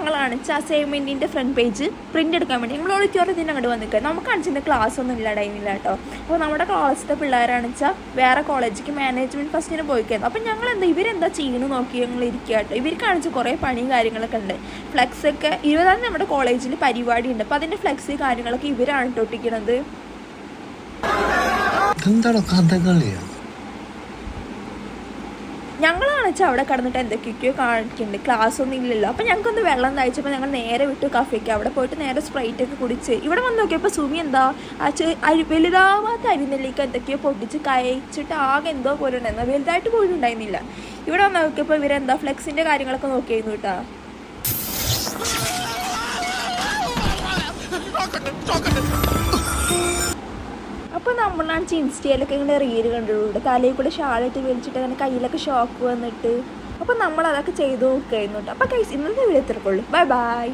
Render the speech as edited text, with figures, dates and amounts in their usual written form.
ഞങ്ങളാണ് അസൈൻമെൻറ്റിൻ്റെ front page print എടുക്കാൻ വേണ്ടി ഞങ്ങൾ ഓഡിറ്റോറിയത്തിന് അങ്ങോട്ട് വന്നിക്കുക. നമുക്ക് കാണിച്ചിട്ട് ക്ലാസ് ഒന്നും ഇല്ല, ടൈമില്ല കേട്ടോ. അപ്പോൾ നമ്മുടെ ക്ലാസ്സിലെ പിള്ളേരാണെന്ന് വെച്ചാൽ വേറെ കോളേജിലേക്ക് മാനേജ്മെൻറ്റ് ഫസ്റ്റിന് പോയിക്കായിരുന്നു. അപ്പം ഞങ്ങൾ ഇവരെന്താ ചെയ്യണമെന്ന് നോക്കി ഞങ്ങൾ ഇരിക്കുക കേട്ടോ. ഇവർ കാണിച്ച് കുറേ പണിയും കാര്യങ്ങളൊക്കെ ഉണ്ട്. ഫ്ലെക്സൊക്കെ 20-ാം നമ്മുടെ കോളേജിൽ പരിപാടി ഉണ്ട്. അപ്പോൾ അതിൻ്റെ ഫ്ലെക്സ് കാര്യങ്ങളൊക്കെ ഇവരാണ് ഒട്ടിക്കണത്. ഞങ്ങളാണെന്ന് വെച്ചാൽ അവിടെ കിടന്നിട്ട് എന്തൊക്കെയൊക്കെയോ കാണിക്കുന്നുണ്ട്. ക്ലാസ് ഒന്നും ഇല്ലല്ലോ. അപ്പോൾ ഞങ്ങൾക്കൊന്ന് വെള്ളം തയ്ച്ചപ്പോൾ ഞങ്ങൾ നേരെ വിട്ടു കഫേക്ക്. അവിടെ പോയിട്ട് നേരെ സ്പ്രൈറ്റൊക്കെ കുടിച്ച് ഇവിടെ വന്ന് നോക്കിയപ്പോൾ സുമി എന്താ വലുതാവാത്ത അരിനെല്ലിക്ക് എന്തൊക്കെയോ പൊട്ടിച്ച് കഴിച്ചിട്ട് ആകെ എന്തോ പോലെ ഉണ്ടായിരുന്നു. വലുതായിട്ട് പോലും ഉണ്ടായിരുന്നില്ല. ഇവിടെ വന്ന് നോക്കിയപ്പോൾ ഇവരെന്താ ഫ്ലെക്സിൻ്റെ കാര്യങ്ങളൊക്കെ നോക്കിയായിരുന്നു കേട്ടോ. അപ്പോൾ നമ്മളാണ് ഇൻസ്റ്റയിലൊക്കെ ഇങ്ങനെ റീല് കണ്ടിട്ടുണ്ട്. തലയിൽ കൂടെ ഷാളിട്ട് വലിച്ചിട്ട് അങ്ങനെ കയ്യിലൊക്കെ ഷോക്ക് വന്നിട്ട്. അപ്പോൾ നമ്മൾ അതൊക്കെ ചെയ്ത് നോക്കുകയായിരുന്നു കേട്ടോ. അപ്പോൾ ഗൈസ് ഇന്നത്തെ വീഡിയോ ഇത്രക്കുള്ളൂ. Bye bye.